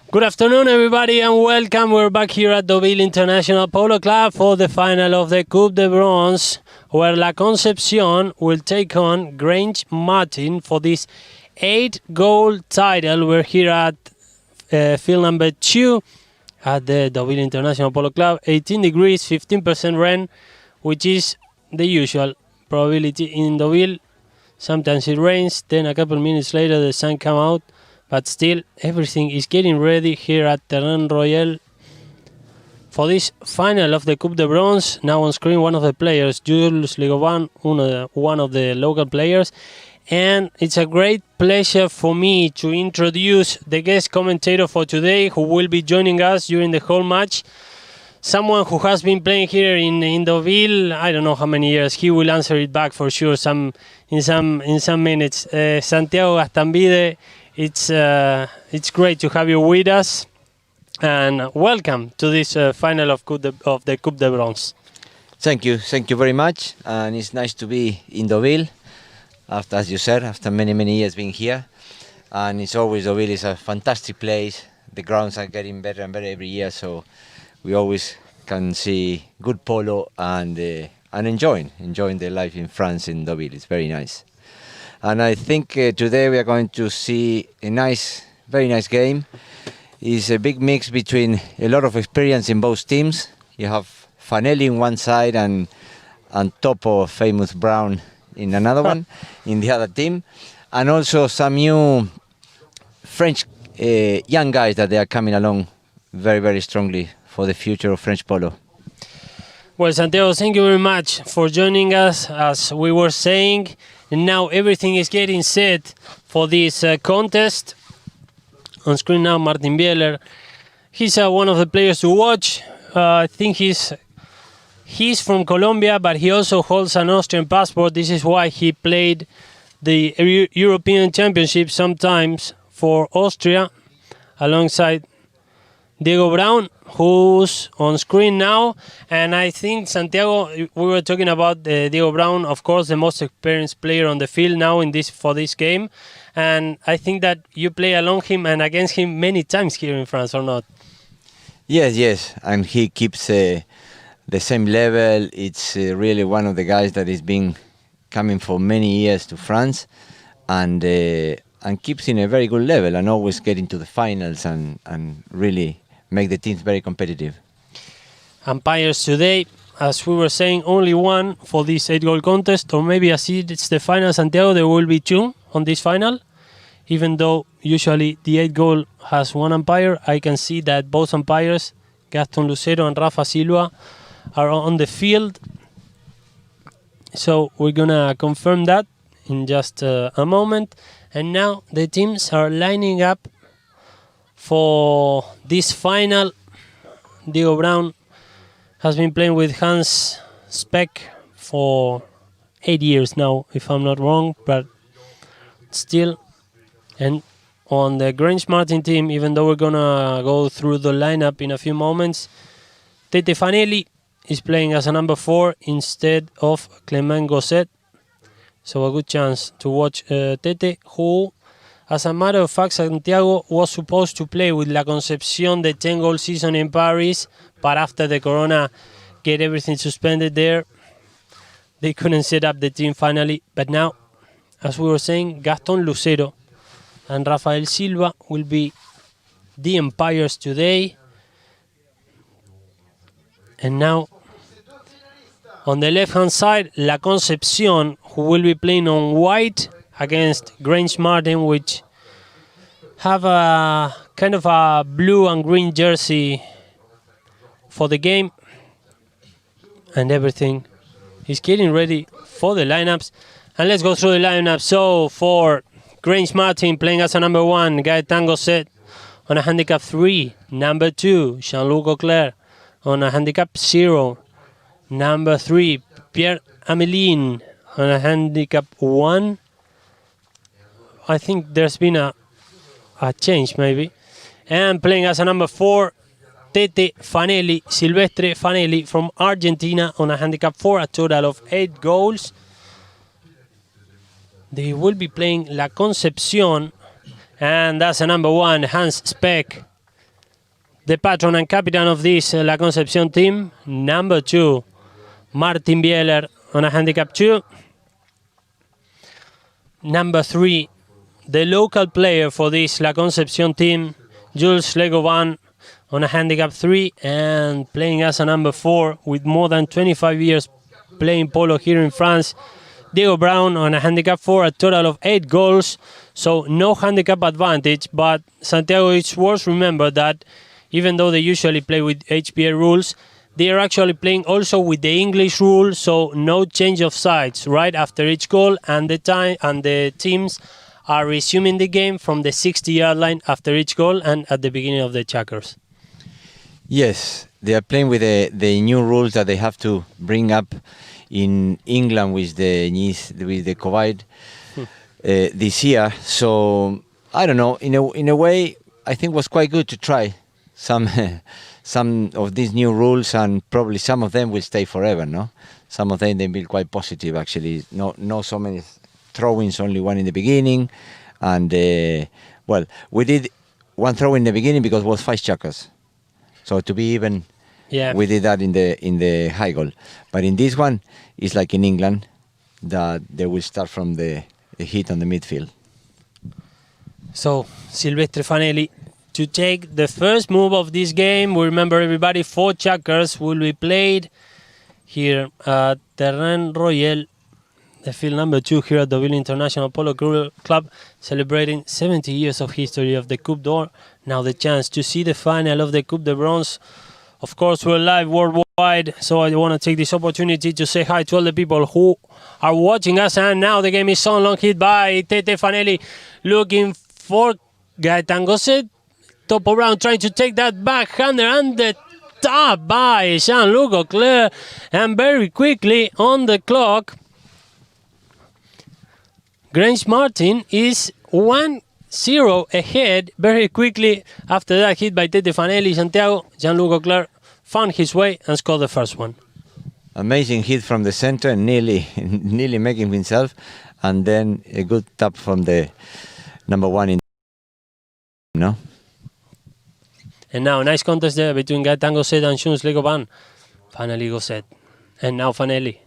Good afternoon, everybody, and welcome. We're back here at Deauville International Polo Club for the final of the Coupe de Bronze, where La Concepcion will take on Grange Martin for this 8-goal title. We're here at field number 2 at the Deauville International Polo Club. 18 degrees, 15% rain, which is the usual probability in Deauville. Sometimes it rains, then a couple minutes later the sun comes out. But still, everything is getting ready here at Terrain Royal for this final of the Coupe de Bronze. Now on screen, one of the players, Jules Ligovan, one of the local players. And it's a great pleasure for me to introduce the guest commentator for today, who will be joining us during the whole match. Someone who has been playing here in Deauville, I don't know how many years. He will answer it back for sure in some minutes. Santiago Gastambide. It's great to have you with us, and welcome to this final of the Coupe de Bronze. Thank you very much, and it's nice to be in Deauville, as you said, after many years being here, and it's always Deauville is a fantastic place. The grounds are getting better and better every year, so we always can see good polo and enjoying the life in France in Deauville. It's very nice. And I think today we are going to see a very nice game. It's a big mix between a lot of experience in both teams. You have Fanelli in one side and Topo, famous Brown, in another one, in the other team. And also some new French young guys that they are coming along very strongly for the future of French polo. Well, Santiago, thank you very much for joining us, as we were saying. And now everything is getting set for this contest. On screen now, Martin Bieler. He's one of the players to watch. I think he's from Colombia, but he also holds an Austrian passport. This is why he played the European Championship sometimes for Austria, alongside Diego Brown, who's on screen now. And I think, Santiago, we were talking about Diego Brown, of course, the most experienced player on the field now for this game. And I think that you play along him and against him many times here in France, or not? Yes, and he keeps the same level. It's really one of the guys that has been coming for many years to France, and keeps in a very good level and always getting to the finals and really make the teams very competitive. Umpires today, as we were saying, only one for this 8-goal contest, or maybe as it's the final, Santiago, there will be 2 on this final. Even though usually the 8-goal has 1 umpire, I can see that both umpires, Gaston Lucero and Rafa Silva, are on the field. So we're gonna confirm that in just a moment. And now the teams are lining up for this final. Diego Brown has been playing with Hans Speck for 8 years now, if I'm not wrong, but still. And on the Grange Martin team, even though we're gonna go through the lineup in a few moments, Tete Fanelli is playing as a number 4 instead of Clement Gosset. So a good chance to watch Tete, who, as a matter of fact, Santiago was supposed to play with La Concepcion the 10-goal season in Paris, but after the corona get everything suspended there, they couldn't set up the team finally. But now, as we were saying, Gaston Lucero and Rafael Silva will be the umpires today. And now, on the left-hand side, La Concepcion, who will be playing on white against Grange Martin, which have a kind of a blue and green jersey for the game. And everything is getting ready for the lineups. And let's go through the lineup. So for Grange Martin, playing as a number 1, Gaetan Gosset on a handicap 3. Number 2, Jean-Luc Auclair on a handicap 0. Number 3, Pierre Amelin on a handicap 1. I think there's been a change maybe. And playing as a number 4, Tete Fanelli, Silvestre Fanelli from Argentina on a handicap 4, a total of 8 goals. They will be playing La Concepcion, and that's a number 1, Hans Speck, the patron and captain of this La Concepcion team, number 2, Martin Bieler on a handicap 2. Number 3, the local player for this La Concepcion team, Jules Legovan on a handicap 3, and playing as a number 4 with more than 25 years playing polo here in France, Diego Brown on a handicap 4, a total of 8 goals, so no handicap advantage. But Santiago, it's worth remember that even though they usually play with HPA rules, they are actually playing also with the English rule, so no change of sides right after each goal, and the teams are resuming the game from the 60-yard line after each goal and at the beginning of the checkers. Yes, they are playing with the new rules that they have to bring up in England with the COVID this year. So I don't know. In a way, I think it was quite good to try some of these new rules, and probably some of them will stay forever. No, some of them they've been quite positive actually. No, so many throw-ins, only one in the beginning, and well, we did one throw in the beginning because it was 5 checkers. So to be even, we did that in the high goal. But in this one, it's like in England, that they will start from the hit on the midfield. So Silvestre Fanelli to take the first move of this game. We remember everybody, 4 checkers will be played here at Terrain Royal, the field number 2 here at Deauville International Polo Club, celebrating 70 years of history of the Coupe d'Or. Now the chance to see the final of the Coupe de Bronze. Of course, we're live worldwide, so I want to take this opportunity to say hi to all the people who are watching us. And now the game is on, long hit by Tete Fanelli, looking for Gaetan Gosset. Topo Brown trying to take that backhander, and the top by Jean-Luc Auclair. And very quickly on the clock, Grange Martin is 1-0 ahead very quickly after that hit by Tete Fanelli. Santiago, Jean-Luc Auclair found his way and scored the first one. Amazing hit from the center, nearly making himself, and then a good tap from the number 1 in. No. And now nice contest there between Gaetan Gosset and Jules Legovan. Finally Gosset, and now Fanelli.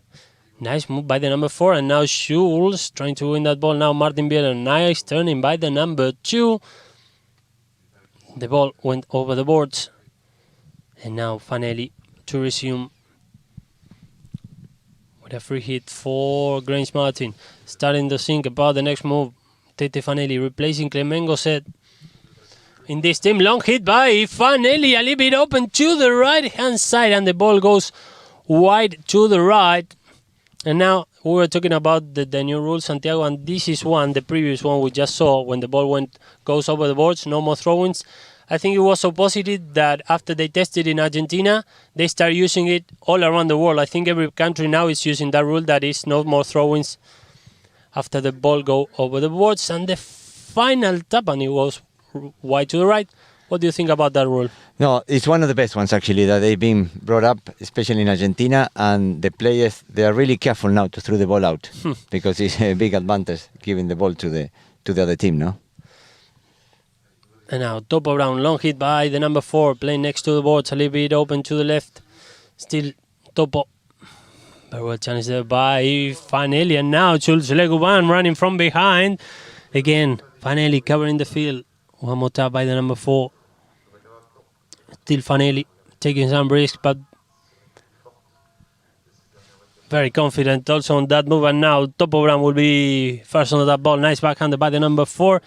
Nice move by the number 4, and now Jules trying to win that ball. Now Martin Bieler, nice turning by the number 2. The ball went over the boards, and now Fanelli to resume with a free hit for Grange Martin. Starting to think about the next move. Tete Fanelli replacing Clement Gosset. In this team, long hit by Fanelli, a little bit open to the right-hand side, and the ball goes wide to the right. And now we were talking about the new rules, Santiago, and this is the previous one we just saw, when the ball goes over the boards, no more throw-ins. I think it was so positive that after they tested in Argentina, they start using it all around the world. I think every country now is using that rule, that is no more throw-ins after the ball go over the boards. And the final tap, and it was wide to the right. What do you think about that rule? No, it's one of the best ones actually that they've been brought up, especially in Argentina, and the players, they are really careful now to throw the ball out because it's a big advantage giving the ball to the other team, no? And now Topo Brown, long hit by the number 4, playing next to the boards, a little bit open to the left. Still Topo. Very well challenged there by Fanelli, and now Jules Legovan running from behind. Again, Fanelli covering the field. One more tap by the number 4. Still Fanelli taking some risk, but very confident also on that move. And now Topo Brown will be first on that ball. Nice backhander by the number 4.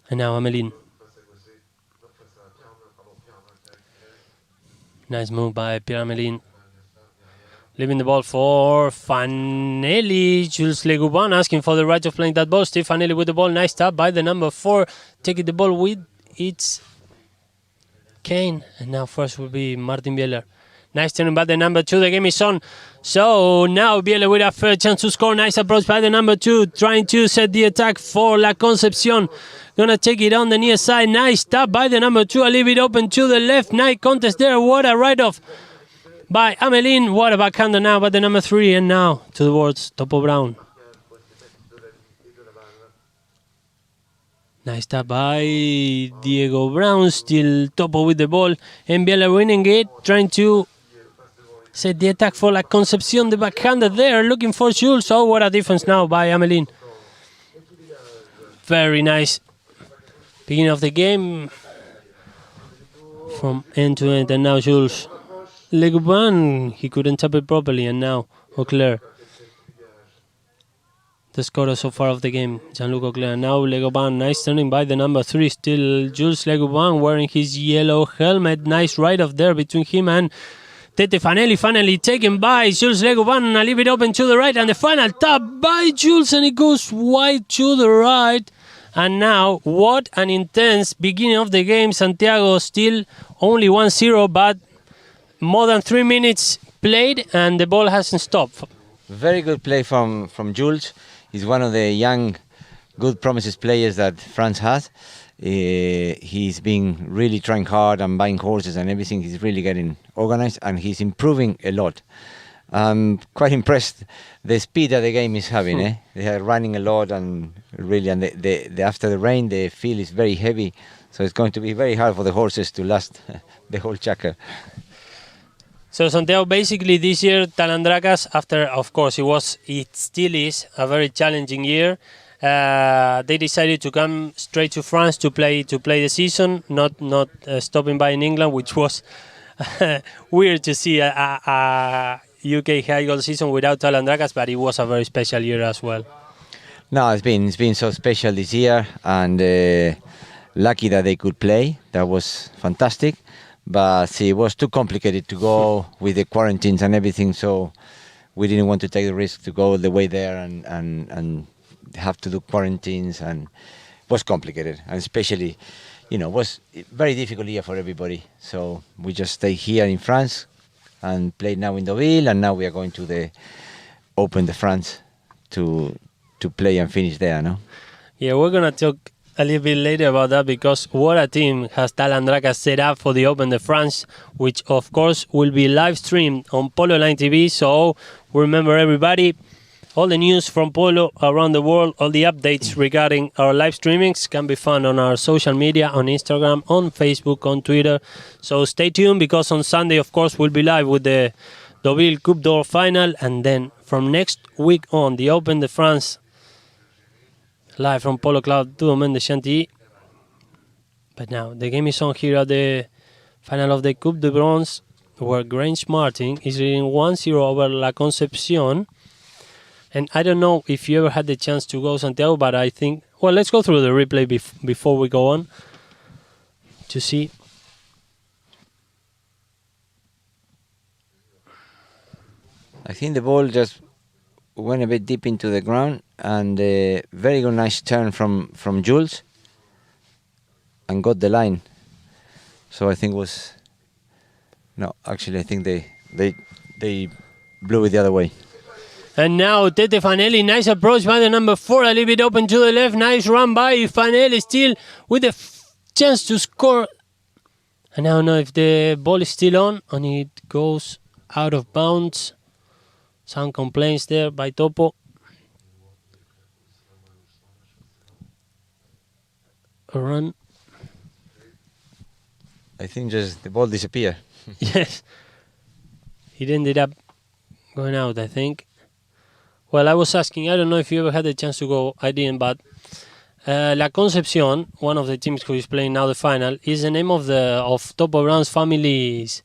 And now Amelin. Nice move by Pierre Amelin. Leaving the ball for Fanelli. Jules Legovan asking for the right of playing that ball. Steve Fanelli with the ball. Nice tap by the number 4. Taking the ball with its cane. And now first will be Martin Bieler. Nice turning by the number 2. The game is on. So now Bieler with a fair chance to score. Nice approach by the number 2. Trying to set the attack for La Concepcion. Gonna take it on the near side. Nice tap by the number 2. A little bit open to the left. Nice contest there. What a write-off by Amelin. What a backhander now by the number 3. And now towards Topo Brown. Nice tap by Diego Brown, still Topo with the ball. Enviela winning it, trying to set the attack for La Concepcion, the backhander there, looking for Jules. Oh, what a defense now by Amelin. Very nice. Beginning of the game from end to end, and now Jules. Leguban, he couldn't tap it properly, and now Auclair. The scorer so far of the game, Jean-Luc Auclair. Now Leguban, nice turning by the number 3, still Jules Leguban wearing his yellow helmet. Nice right off there between him and Tete Fanelli, finally taken by Jules Leguban, a little bit open to the right, and the final tap by Jules, and it goes wide to the right. And now, what an intense beginning of the game. Santiago still only 1-0, but more than 3 minutes played, and the ball hasn't stopped. Very good play from Jules. He's one of the young, good promises players that France has. He's been really trying hard and buying horses and everything. He's really getting organized, and he's improving a lot. I'm quite impressed the speed that the game is having. They are running a lot, and really, and the after the rain, the field is very heavy, so it's going to be very hard for the horses to last the whole chakra. So Santiago, basically this year Talandracas, after of course it still is a very challenging year. They decided to come straight to France to play the season, not stopping by in England, which was weird to see a UK high goal season without Talandracas, but it was a very special year as well. No, it's been so special this year, and lucky that they could play. That was fantastic. But see, it was too complicated to go with the quarantines and everything, so we didn't want to take the risk to go all the way there and have to do quarantines, and it was complicated, and especially, it was a very difficult year for everybody. So we just stay here in France and played now in Deauville, and now we are going to the Open de France to play and finish there, no? Yeah, we're gonna talk a little bit later about that, because what a team has Talandracas set up for the Open de France, which of course will be live streamed on Polo Line TV. So remember, everybody, all the news from Polo around the world, all the updates regarding our live streamings can be found on our social media, on Instagram, on Facebook, on Twitter. So stay tuned, because on Sunday, of course, we'll be live with the Deauville Coupe d'Or final, and then from next week on, the Open de France live from Polo Club du Domaine de Chantilly. But now the game is on here at the final of the Coupe de Bronze, where Grange Martin is leading 1-0 over La Concepcion. And I don't know if you ever had the chance to go, Santiago, but I think, well, let's go through the replay before we go on to see. I think the ball just went a bit deep into the ground, and a very good, nice turn from Jules, and got the line. So I think I think they blew it the other way. And now Tete Fanelli, nice approach by the number 4, a little bit open to the left, nice run by Fanelli, still with a chance to score. And I don't know if the ball is still on, and it goes out of bounds. Some complaints there by Topo. A run. I think just the ball disappeared. Yes. It ended up going out, I think. Well, I was asking, I don't know if you ever had the chance to go. I didn't, but La Concepcion, one of the teams who is playing now the final, is the name of Topo Brown's family's,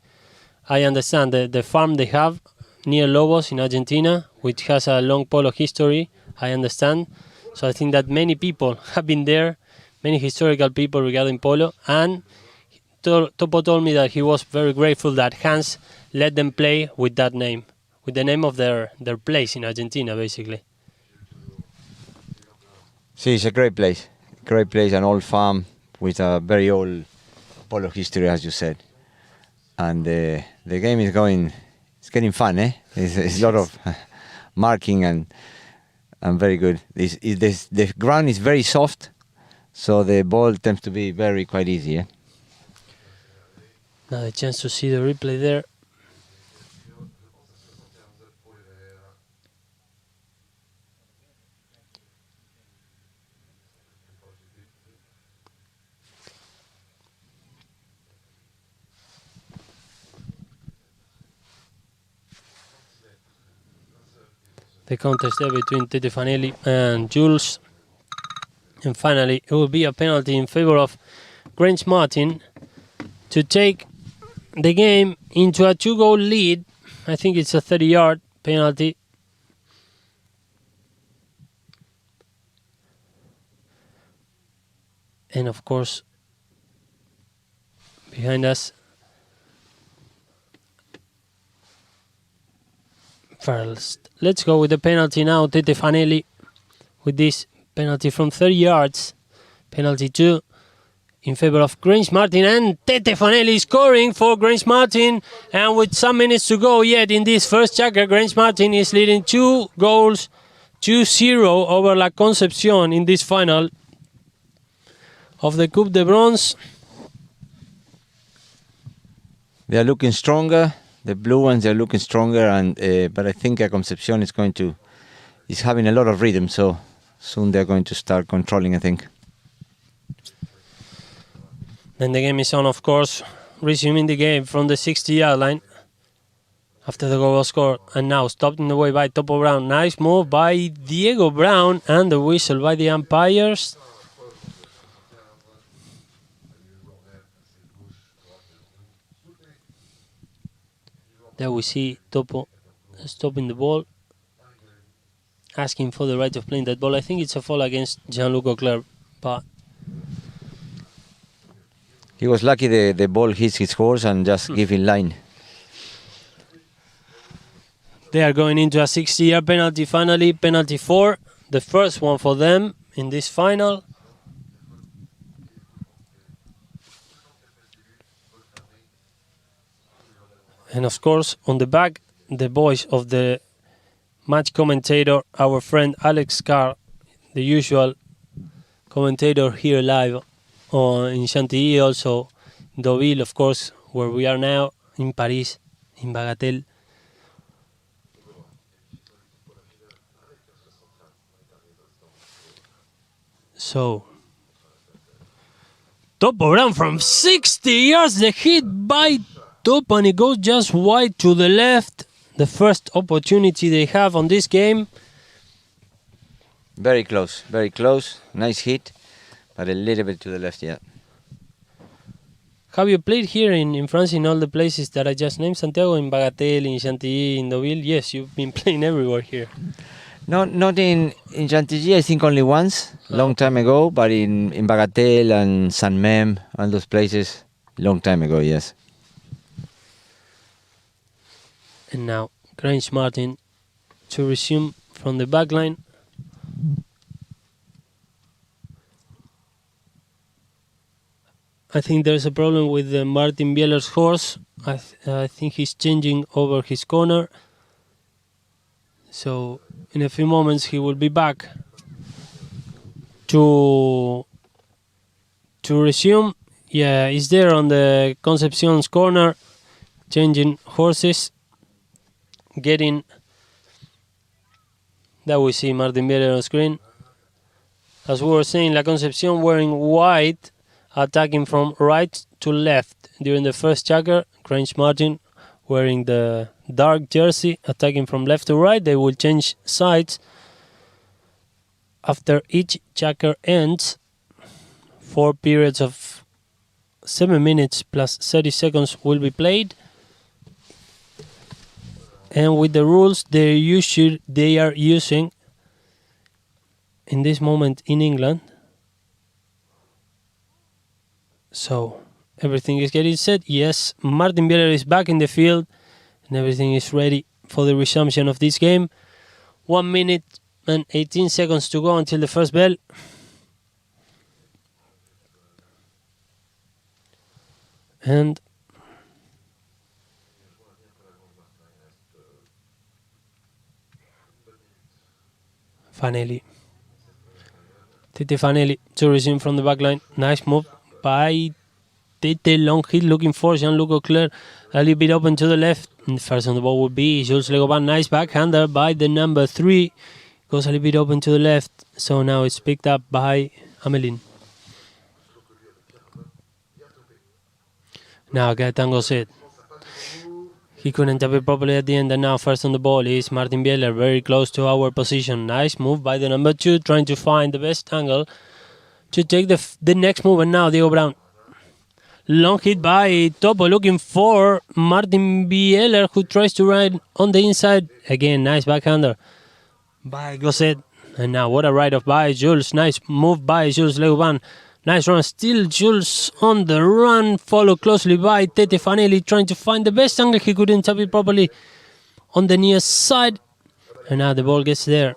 I understand, the farm they have near Lobos in Argentina, which has a long polo history, I understand. So I think that many people have been there, many historical people regarding polo, and Topo told me that he was very grateful that Hans let them play with that name, with the name of their place in Argentina, basically. See, it's a great place, an old farm with a very old polo history, as you said. And the game is getting fun, eh? It's a lot of marking and very good. The ground is very soft, so the ball tends to be quite easy, eh? Now a chance to see the replay there. the contest there between Tete Fanelli and Jules. And finally, it will be a penalty in favor of Grange Martin to take the game into a 2-goal lead. I think it's a 30-yard penalty. And of course, behind us, first, let's go with the penalty now. Tete Fanelli with this penalty from 30 yards. Penalty 2 in favor of Grange Martin, and Tete Fanelli scoring for Grange Martin. And with some minutes to go yet in this first checker, Grange Martin is leading 2 goals, 2-0 over La Concepcion in this final of the Coupe de Bronze. They are looking stronger. The blue ones are looking stronger, and but I think Concepcion is having a lot of rhythm. So soon they're going to start controlling, I think. Then the game is on, of course, resuming the game from the 60-yard line after the goal was scored. And now stopped in the way by Topo Brown. Nice move by Diego Brown, and the whistle by the umpires. There we see Topo stopping the ball, asking for the right of playing that ball. I think it's a foul against Jean-Luc Auclair, but he was lucky the ball hits his horse and just give in line. They are going into a 60-yard penalty finally, penalty 4, the first one for them in this final. And of course, on the back, the voice of the match commentator, our friend Alex Carr, the usual commentator here live in Chantilly, also Deauville, of course, where we are now, in Paris, in Bagatelle. So, Topo Brown from 60 yards, the hit by Topo, and it goes just wide to the left. The first opportunity they have on this game. Very close, nice hit, but a little bit to the left, yeah. Have you played here in France in all the places that I just named? Santiago, in Bagatelle, in Chantilly, in Deauville? Yes, you've been playing everywhere here. Not in Chantilly, I think only once, long time ago, but in Bagatelle and Saint-Meme and those places, long time ago, yes. And now, Grange Martin to resume from the back line. I think there's a problem with Martin Bieler's horse. I think he's changing over his corner. So in a few moments he will be back to resume. Yeah, he's there on the Concepcion's corner, changing horses, getting. That we see Martin Bieler on screen. As we were saying, La Concepcion wearing white, attacking from right to left during the first checker. Grange Martin wearing the dark jersey, attacking from left to right. They will change sides after each checker ends. 4 periods of 7 minutes plus 30 seconds will be played. And with the rules they are using in this moment in England. So everything is getting set. Yes, Martin Bieler is back in the field and everything is ready for the resumption of this game. 1 minute and 18 seconds to go until the first bell. And Fanelli. Tete Fanelli to resume from the back line. Nice move by Tete, long hit looking for Jean-Luc Auclair. A little bit open to the left. And first on the ball would be Jules Legoban. Nice backhander by the number 3. Goes a little bit open to the left. So now it's picked up by Amelin. Now Gaetan goes it. He couldn't tap it properly at the end, and now first on the ball is Martin Bieler, very close to our position. Nice move by the number 2, trying to find the best angle to take the next move, and now Diego Brown. Long hit by Topo, looking for Martin Bieler, who tries to ride on the inside. Again, nice backhander by Gosset. And now what a ride-off by Jules. Nice move by Jules Leguban. Nice run. Still Jules on the run, followed closely by Tete Fanelli, trying to find the best angle. He couldn't tap it properly on the near side. And now the ball gets there.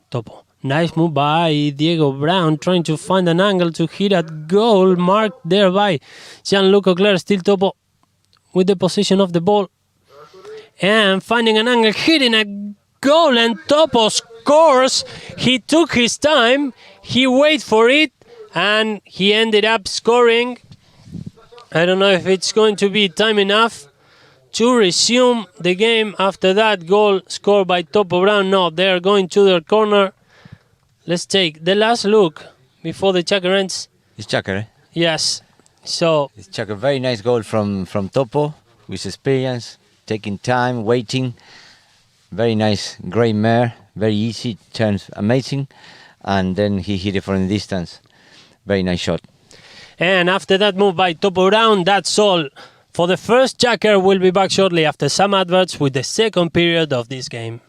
Topo. Nice move by Diego Brown, trying to find an angle to hit at goal, marked there by Jean-Luc Auclair. Still Topo with the position of the ball. And finding an angle, hitting a goal, and Topo scores. He took his time, he waited for it, and he ended up scoring. I don't know if it's going to be time enough to resume the game after that goal scored by Topo Brown. No, they're going to their corner. Let's take the last look before the checker ends. It's Chaka, eh? Yes. So It's Chaka. Very nice goal from Topo, with experience, taking time, waiting. Very nice, great mare, very easy, turns amazing, and then he hit it from the distance. Very nice shot. And after that move by Topo Brown, that's all for the first checker. We'll be back shortly after some adverts with the second period of this game.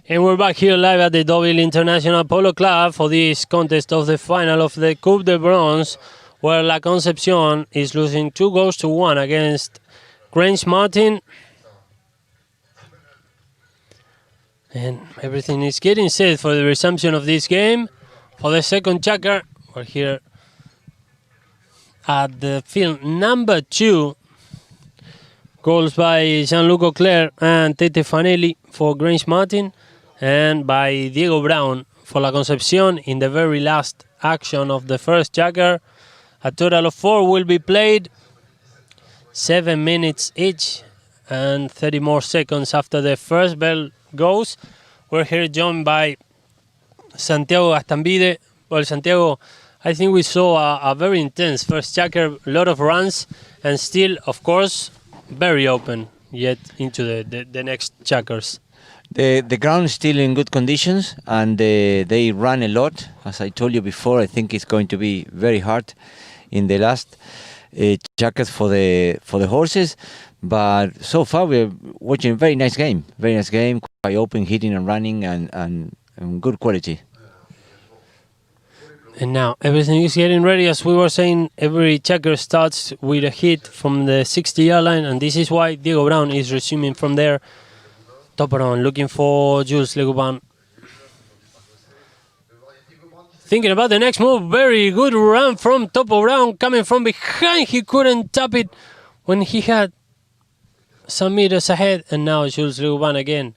And we're back here live at the Deauville International Polo Club for this contest of the final of the Coupe de Bronze, where La Concepcion is losing 2-1 against Grange Martin. And everything is getting set for the resumption of this game. For the second checker, we're here at the field number 2. Goals by Jean-Luc Auclair and Tete Fanelli for Grange Martin, and by Diego Brown for La Concepcion in the very last action of the first checker. A total of 4 will be played, 7 minutes each, and 30 more seconds after the first bell goes. We're here joined by Santiago Gastambide. Well, Santiago, I think we saw a very intense first checker, a lot of runs, and still, of course, very open yet into the next checkers. The ground is still in good conditions, and they run a lot. As I told you before, I think it's going to be very hard in the last checkers for the horses. But so far we're watching a very nice game, quite open, hitting and running, and good quality. And now everything is getting ready. As we were saying, every checker starts with a hit from the 60-yard line, and this is why Diego Brown is resuming from there. Topo Brown looking for Jules Leguban. Thinking about the next move, very good run from Topo Brown, coming from behind. He couldn't tap it when he had some meters ahead, and now Jules Leguban again.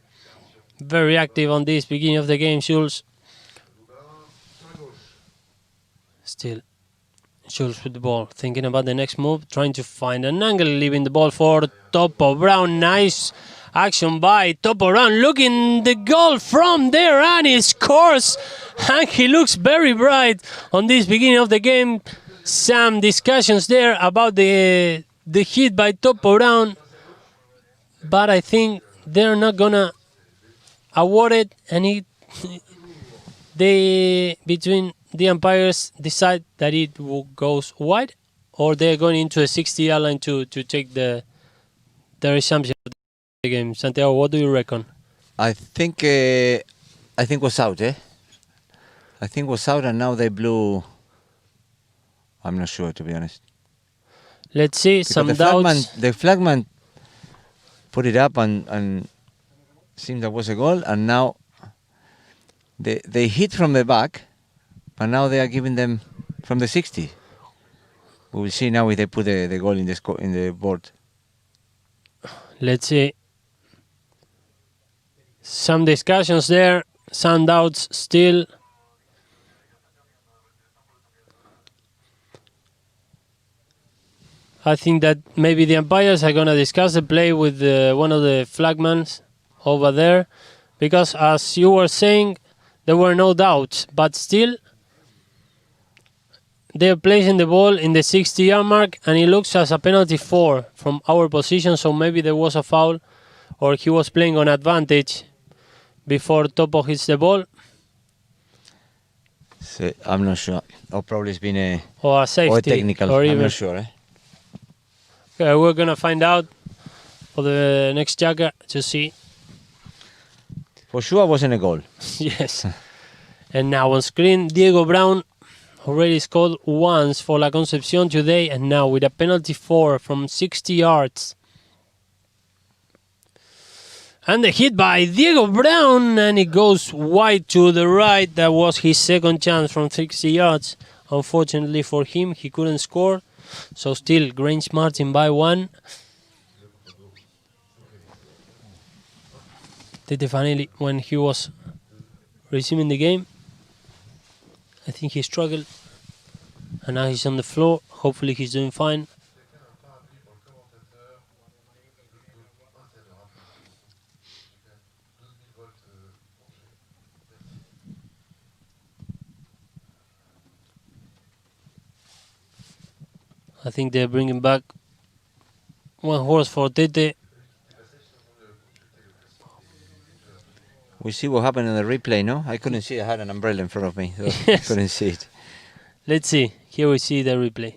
Very active on this beginning of the game, Jules. Still, Jules with the ball, thinking about the next move, trying to find an angle, leaving the ball for Topo Brown. Nice action by Topo Brown, looking the goal from there, and he scores. And he looks very bright on this beginning of the game. Some discussions there about the hit by Topo Brown, but I think they're not gonna award it, and between the umpires decide that it goes wide, or they're going into a 60-yard line to take the resumption of the game. Santiago, what do you reckon? I think was out, eh? I think was out, and now they blew. I'm not sure, to be honest. Let's see, Because some the doubts. The flagman put it up and seemed that was a goal, and now they hit from the back, but now they are giving them from the 60. We will see now if they put the goal in the board. Let's see. Some discussions there, some doubts still. I think that maybe the umpires are going to discuss the play with one of the flagmans over there, because as you were saying, there were no doubts, but still they're placing the ball in the 60-yard mark, and it looks as a penalty 4 from our position, so maybe there was a foul, or he was playing on advantage before Topo hits the ball. So, I'm not sure. Or probably it's been a Safety. or technical. Or I'm not sure. Okay, we're going to find out for the next jagger to see. For sure it wasn't a goal. Yes. And now on screen, Diego Brown already scored once for La Concepcion today, and now with a penalty 4 from 60 yards. And the hit by Diego Brown, and it goes wide to the right. That was his second chance from 60 yards. Unfortunately for him, he couldn't score. So still, Grange Martin by 1. Tete Fanelli, when he was resuming the game, I think he struggled. And now he's on the floor. Hopefully he's doing fine. I think they're bringing back one horse for Tete. We see what happened in the replay, no? I couldn't see. I had an umbrella in front of me, so Yes. I couldn't see it. Let's see. Here we see the replay.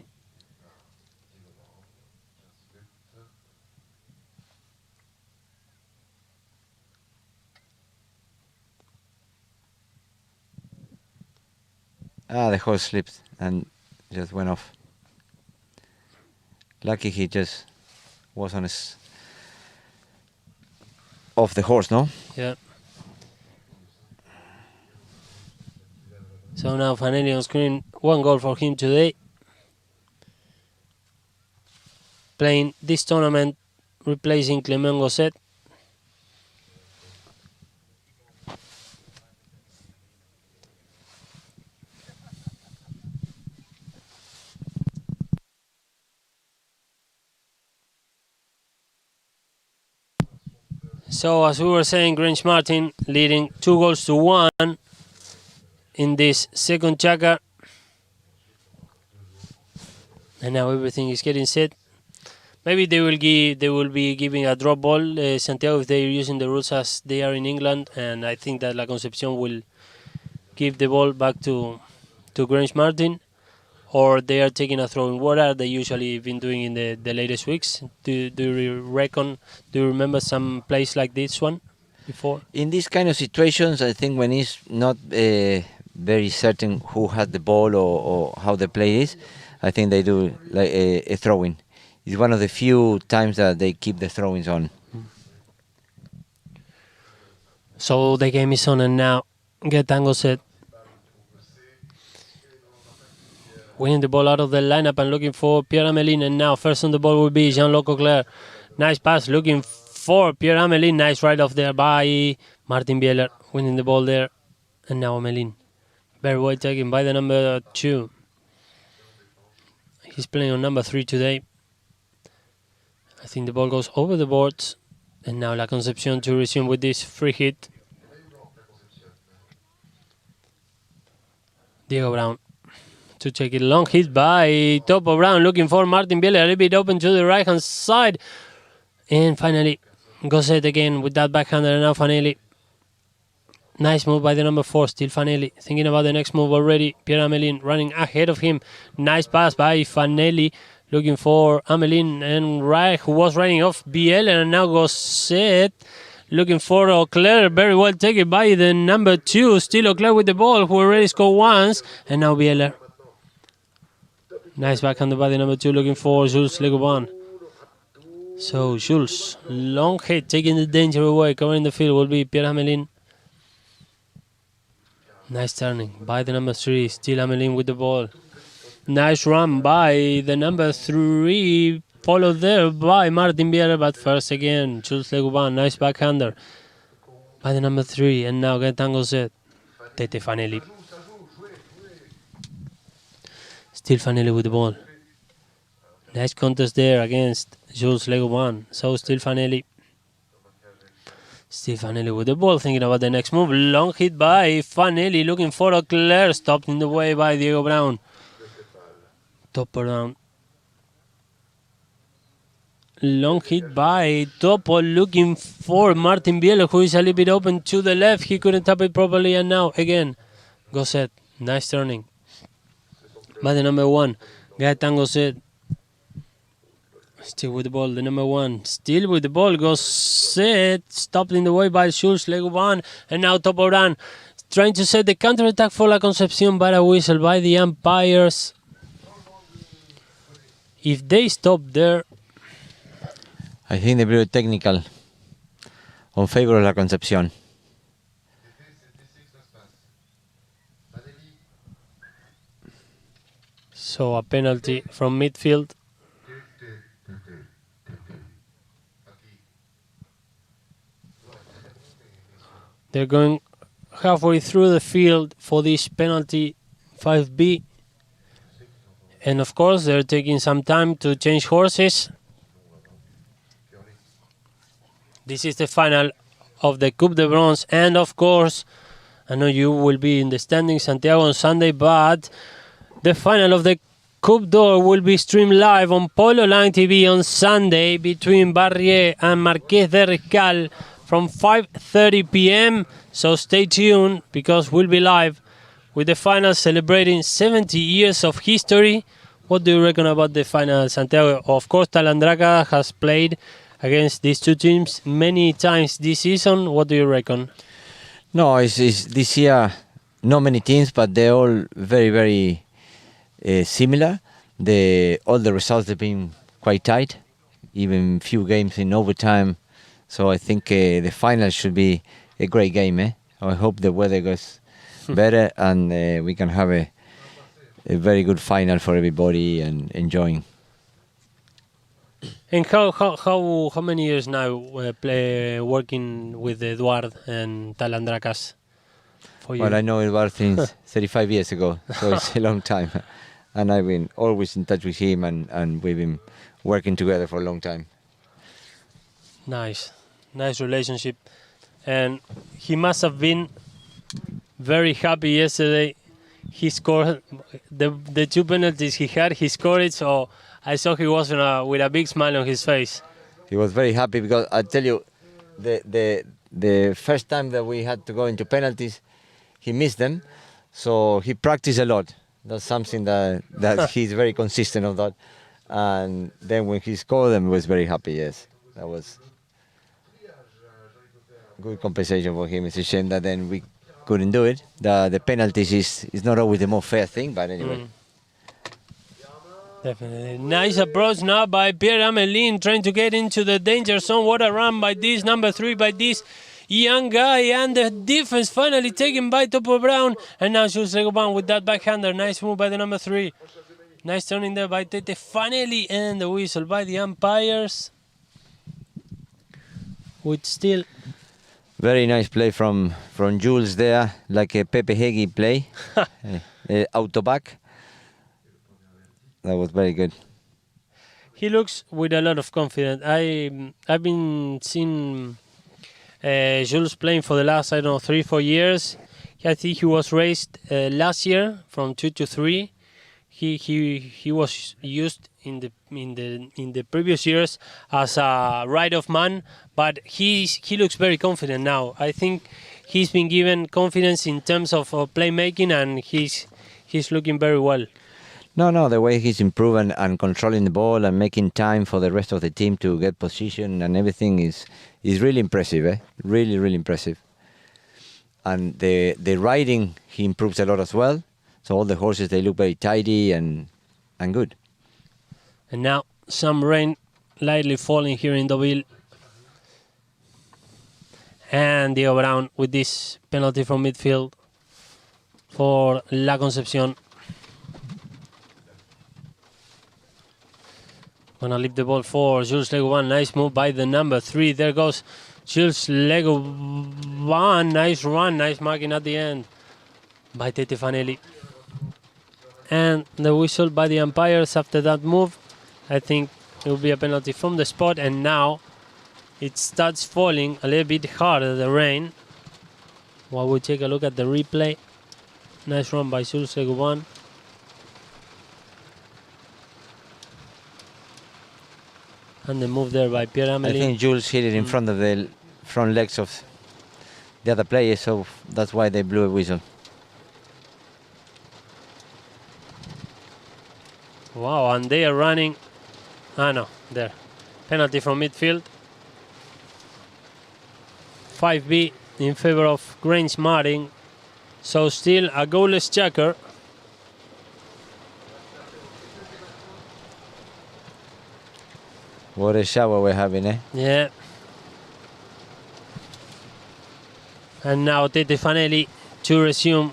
The horse slipped and just went off. Lucky he just was on his off the horse, no? Yeah. So now Fanelli on screen. 1 goal for him today. Playing this tournament, replacing Clement Gosset. So as we were saying, Grange Martin leading 2-1 in this second chakra. And now everything is getting set. Maybe they will be giving a drop ball, Santiago, if they're using the rules as they are in England, and I think that La Concepcion will give the ball back to Grange Martin, or they are taking a throw-in. What are they usually been doing in the latest weeks? Do you reckon? Do you remember some plays like this one before? In these kind of situations, I think when it's not very certain who has the ball or how the play is, I think they do like a throw-in. It's one of the few times that they keep the throw-ins on. So the game is on, and now Gaetan set. Winning the ball out of the lineup and looking for Pierre-Amelin, and now first on the ball will be Jean-Luc Auclair. Nice pass looking for Pierre-Amelin. Nice right off there by Martin Bieler winning the ball there. And now Amelin. Very well taken by the number 2. He's playing on number 3 today. I think the ball goes over the boards. And now La Concepcion to resume with this free hit. Diego Brown to take it. Long hit by Topo Brown, looking for Martin Bieler, a little bit open to the right hand side. And finally, Gosset again with that backhander, and now Fanelli. Nice move by the number 4, still Fanelli. Thinking about the next move already. Pierre Amelin running ahead of him. Nice pass by Fanelli, looking for Amelin and Reich, who was running off Bieler, and now Gosset looking for Auclair. Very well taken by the number 2. Still Auclair with the ball, who already scored once. And now Bieler. Nice backhand by the number 2, looking for Jules Legoban. So Jules, long hit, taking the danger away, covering the field will be Pierre Amelin. Nice turning by the number 3, still Amelin with the ball. Nice run by the number 3, followed there by Martin Bieler, but first again, Jules Legoban, nice backhander by the number 3, and now Gaetan Gosset, Tete Fanelli. Still Fanelli with the ball. Nice contest there against Jules Legoban. So still Fanelli. Still Fanelli with the ball, thinking about the next move. Long hit by Fanelli, looking for Auclair. Stopped in the way by Diego Brown. Topo down. Long hit by Topo, looking for Martin Bieler, who is a little bit open to the left. He couldn't tap it properly, and now again, Gosset. Nice turning by the number 1, Gaetan Gosset. Still with the ball, the number 1. Still with the ball, Gosset. Stopped in the way by Jules Legoban. And now Topo Brown trying to set the counter-attack for La Concepcion, but a whistle by the umpires. If they stop there, I think they blew a technical on favor of La Concepcion. so a penalty from midfield. They're going halfway through the field for this penalty 5B. And of course, they're taking some time to change horses. This is the final of the Coupe de Bronze. And of course, I know you will be in the standing Santiago on Sunday, but the final of the Coupe d'Or will be streamed live on Polo Line TV on Sunday between Barrier and Marqués de Riscal from 5:30 p.m. So stay tuned because we'll be live with the final celebrating 70 years of history. What do you reckon about the final, Santiago? Of course, Talandraca has played against these two teams many times this season. What do you reckon? No, it's this year not many teams, but they're all very, very similar. All the results have been quite tight, even few games in overtime. So I think the final should be a great game. I hope the weather goes better and we can have a very good final for everybody and enjoying. And how many years now working with Eduard and Talandracas for you? Well, I know Eduard since 35 years ago, so it's a long time. And I've been always in touch with him and we've been working together for a long time. Nice relationship. And he must have been very happy yesterday. He scored the two penalties he had. He scored it, so I saw he was with a big smile on his face. He was very happy because I tell you, the first time that we had to go into penalties, he missed them. So he practiced a lot. That's something that he's very consistent of that. And then when he scored them, he was very happy. Yes, that was good compensation for him. It's a shame that then we couldn't do it. The penalties is not always the most fair thing, but anyway. Definitely. Nice approach now by Pierre Amelin, trying to get into the danger zone. What a run by this number 3, by this young guy. And the defense finally taken by Topo Brown. And now Jules Legoban with that backhander. Nice move by the number 3. Nice turning there by Tete Fanelli. And the whistle by the umpires. With still Very nice play from Jules there, like a Pepe Hegi play, auto back. That was very good. He looks with a lot of confidence. I've been seeing Jules playing for the last, I don't know, 3-4 years. I think he was raised last year from 2 to 3. He was used in the previous years as a right-off man, but he looks very confident now. I think he's been given confidence in terms of playmaking, and he's looking very well. No, the way he's improving and controlling the ball and making time for the rest of the team to get position and everything is really impressive, eh? Really impressive. And the riding, he improves a lot as well. So all the horses, they look very tidy and good. And now some rain lightly falling here in Deauville. And Diego Brown with this penalty from midfield for La Concepcion. Gonna leave the ball for Jules Legovan. Nice move by the number 3. There goes Jules Legovan. Nice run, nice marking at the end by Tete Fanelli. And the whistle by the umpires after that move. I think it will be a penalty from the spot. And now it starts falling a little bit harder, the rain. While we take a look at the replay. Nice run by Jules Legovan. And the move there by Pierre Amélie. I think Jules hit it in front of the front legs of the other players, so that's why they blew a whistle. Wow, and they are running. No, there. Penalty from midfield. 5B in favor of Grange Martin. So still a goalless checker. What a shower we're having, eh? Yeah. And now Tete Fanelli to resume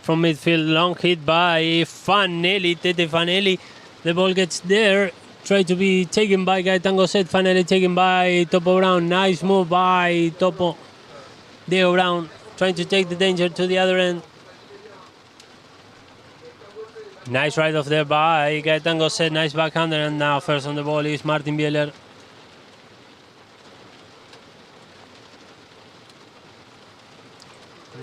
from midfield. Long hit by Fanelli. Tete Fanelli. The ball gets there. Try to be taken by Gaetan Gosset. Fanelli taken by Topo Brown. Nice move by Topo. Diego Brown trying to take the danger to the other end. Nice ride off there by Gaetan Gosset. Nice backhander. And now first on the ball is Martin Bieler.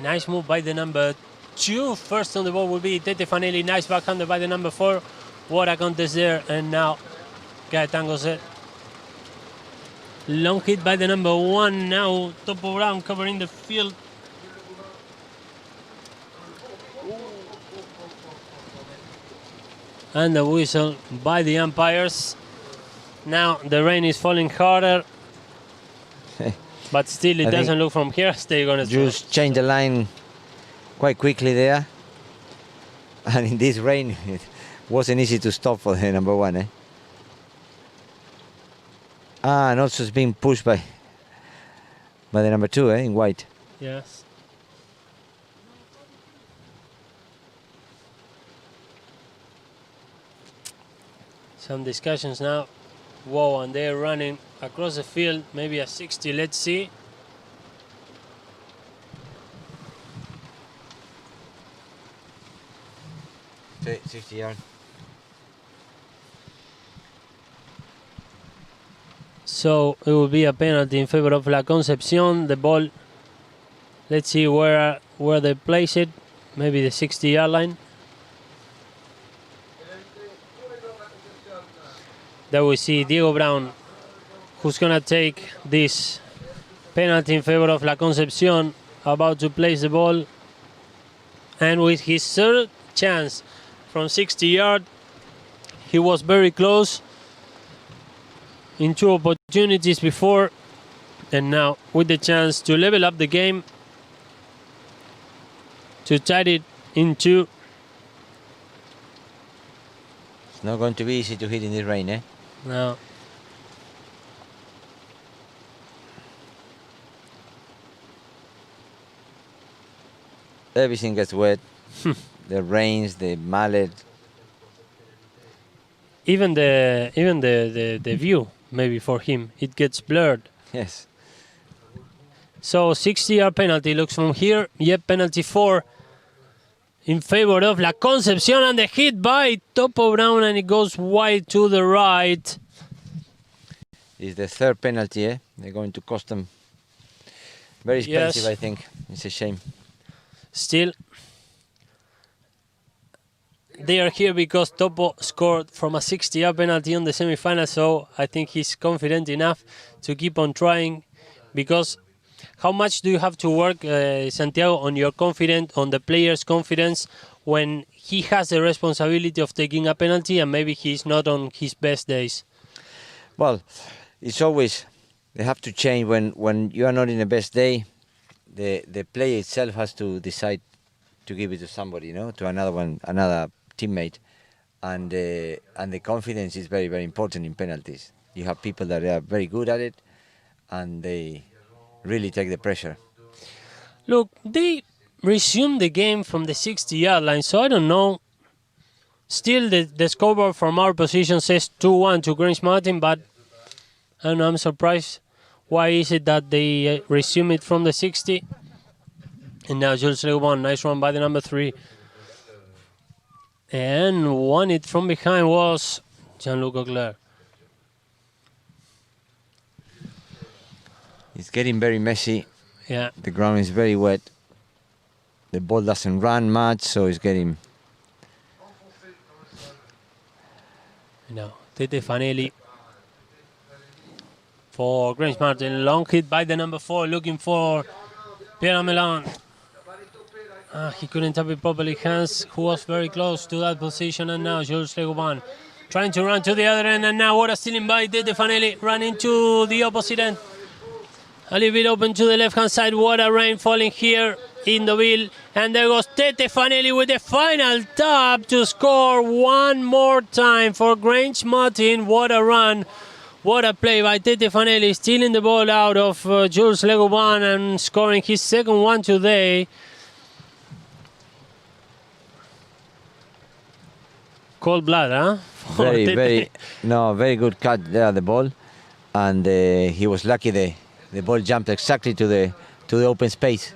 Nice move by the number 2. First on the ball will be Tete Fanelli. Nice backhander by the number 4. What a contest there. And now Gaetan Gosset. Long hit by the number 1. Now Topo Brown covering the field. And the whistle by the umpires. Now the rain is falling harder. But still it doesn't look from here. They're gonna just change the line quite quickly there. And in this rain, it wasn't easy to stop for the number 1, eh? And also it's being pushed by the number 2, eh, in white. Yes. Some discussions now. Whoa, and they're running across the field, maybe a 60, let's see. Okay, 60 yards. So it will be a penalty in favor of La Concepcion. The ball, let's see where they place it. Maybe the 60-yard line. There we see Diego Brown, who's gonna take this penalty in favor of La Concepcion, about to place the ball. And with his third chance from 60 yards, he was very close in 2 opportunities before, and now with the chance to level up the game, to tie it in 2. It's not going to be easy to hit in this rain, eh? No. Everything gets wet. The rains, the mallet. Even the view, maybe for him, it gets blurred. Yes. So 60-yard penalty looks from here. Yep, penalty 4 in favor of La Concepcion, and the hit by Topo Brown, and it goes wide to the right. It's the third penalty, eh? They're going to cost them very expensive, Yes. I think. It's a shame. Still, they are here because Topo scored from a 60-yard penalty on the semi-final, so I think he's confident enough to keep on trying. Because how much do you have to work, Santiago, on your confidence, on the player's confidence, when he has the responsibility of taking a penalty and maybe he's not on his best days? Well, it's always, they have to change when you are not in the best day. The player itself has to decide to give it to somebody, to another teammate, and the confidence is very, very important in penalties. You have people that are very good at it, and they really take the pressure. Look, they resumed the game from the 60-yard line, so I don't know. Still, the scoreboard from our position says 2-1 to Grange Martin, but I don't know, I'm surprised. Why is it that they resume it from the 60? And now Jules Leguban, nice run by the number 3. And won it from behind was Jean-Luc Auclair. It's getting very messy. Yeah. The ground is very wet. The ball doesn't run much, so it's getting... Now, Tete Fanelli for Grange Martin. Long hit by the number 4, looking for Pierre Amelin. He couldn't tap it properly. Hans, who was very close to that position, and now Jules Leguban trying to run to the other end, and now what a stealing by Tete Fanelli, running to the opposite end. A little bit open to the left-hand side. What a rain falling here in Deauville. And there goes Tete Fanelli with the final tap to score one more time for Grange Martin. What a run. What a play by Tete Fanelli, stealing the ball out of Jules Leguban and scoring his second one today. Cold blood, huh? Very good cut there, the ball. And he was lucky the ball jumped exactly to the open space.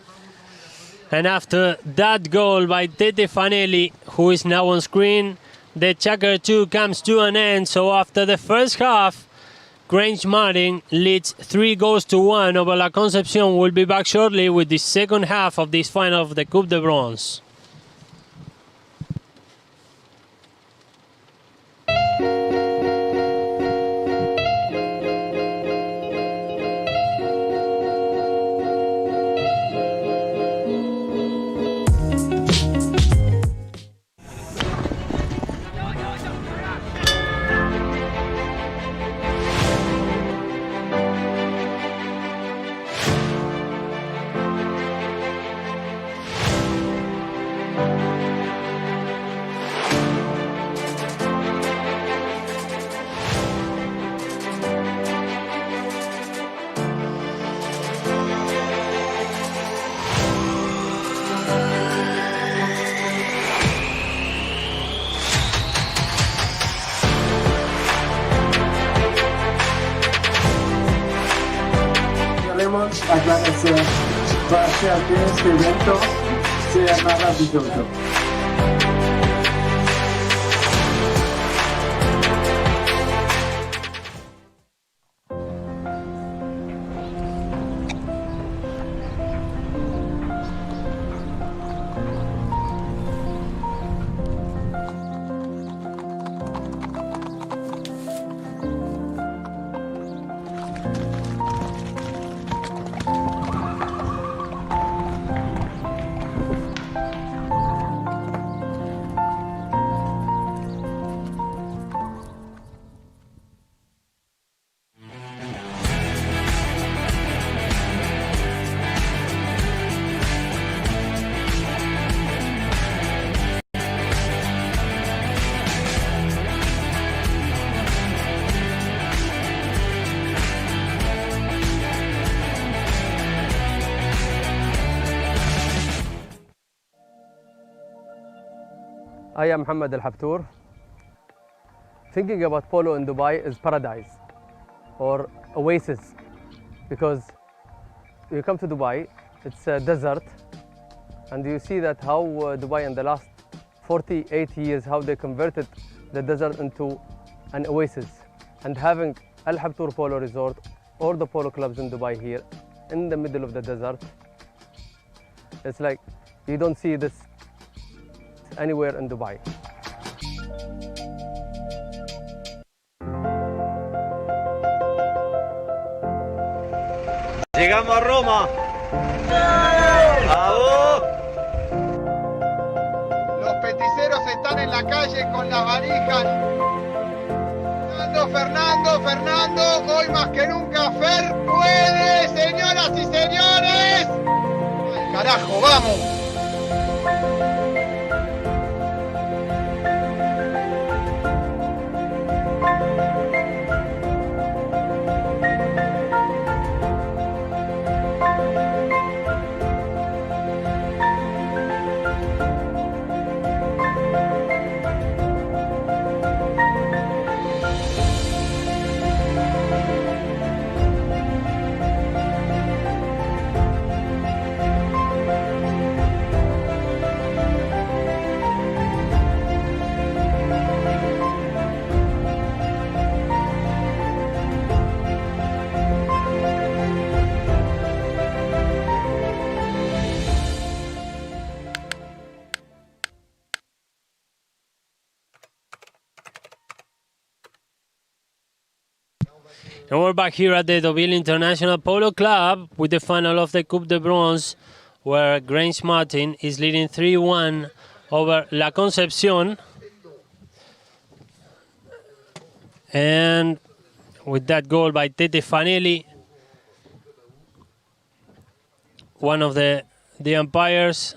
And after that goal by Tete Fanelli, who is now on screen, the Chakra 2 comes to an end. So after the first half, Grange Martin leads 3-1 over La Concepcion. We'll be back shortly with the second half of this final of the Coupe de Bronze. Agradecer para que este evento sea maravilloso. I am Mohammed Al Haftour. Thinking about polo in Dubai is paradise or oasis, because you come to Dubai, it's a desert, and you see that how Dubai in the last 48 years, how they converted the desert into an oasis. And having Al Habtoor Polo Resort or the polo clubs in Dubai here, in the middle of the desert, it's like you don't see this anywhere in Dubai. Llegamos a Roma. ¡Bravo! Los peticeros están en la calle con las valijas. Fernando, hoy más que nunca Fer puede, señoras y señores. ¡Al carajo, vamos! And we're back here at the Deauville International Polo Club with the final of the Coupe de Bronze, where Grange Martin is leading 3-1 over La Concepcion. And with that goal by Tete Fanelli, one of the umpires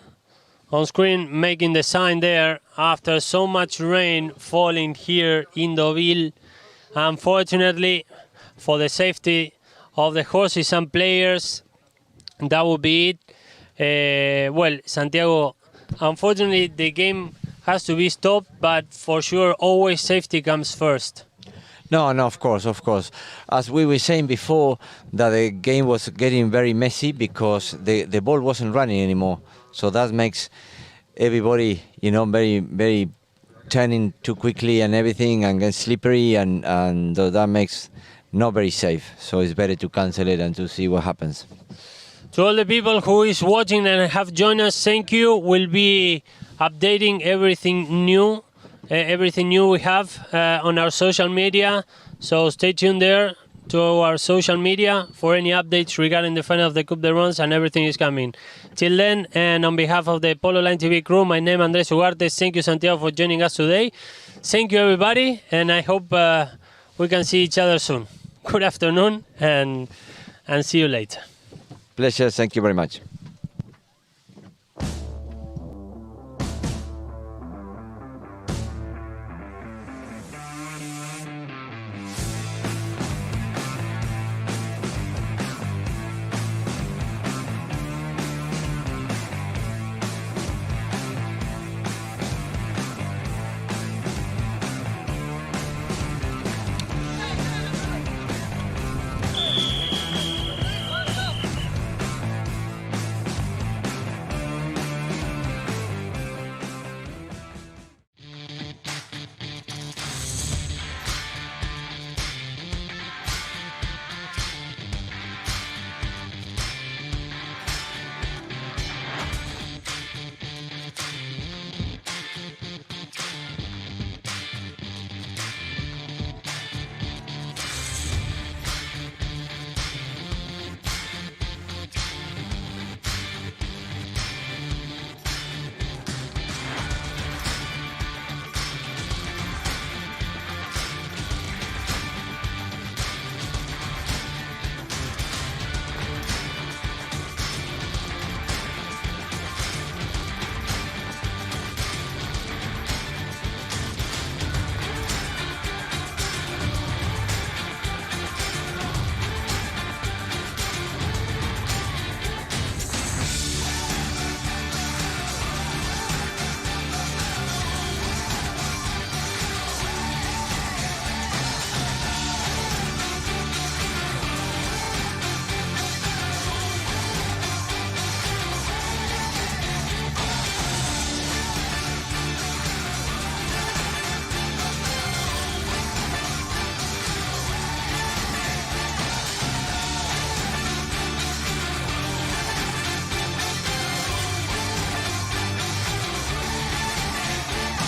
on screen making the sign there after so much rain falling here in Deauville. Unfortunately, for the safety of the horses and players, that will be it. Well, Santiago, unfortunately the game has to be stopped, but for sure always safety comes first. No, of course. As we were saying before, that the game was getting very messy because the ball wasn't running anymore. So that makes everybody, very turning too quickly and everything and get slippery, and that makes not very safe. So it's better to cancel it and to see what happens. To all the people who is watching and have joined us, thank you. We'll be updating everything new we have on our social media. So stay tuned there to our social media for any updates regarding the final of the Coupe de Bronze, and everything is coming. Till then, and on behalf of the Polo Line TV crew, my name is Andrés Ugarte. Thank you, Santiago, for joining us today. Thank you, everybody, and I hope we can see each other soon. Good afternoon, and see you later. Pleasure. Thank you very much.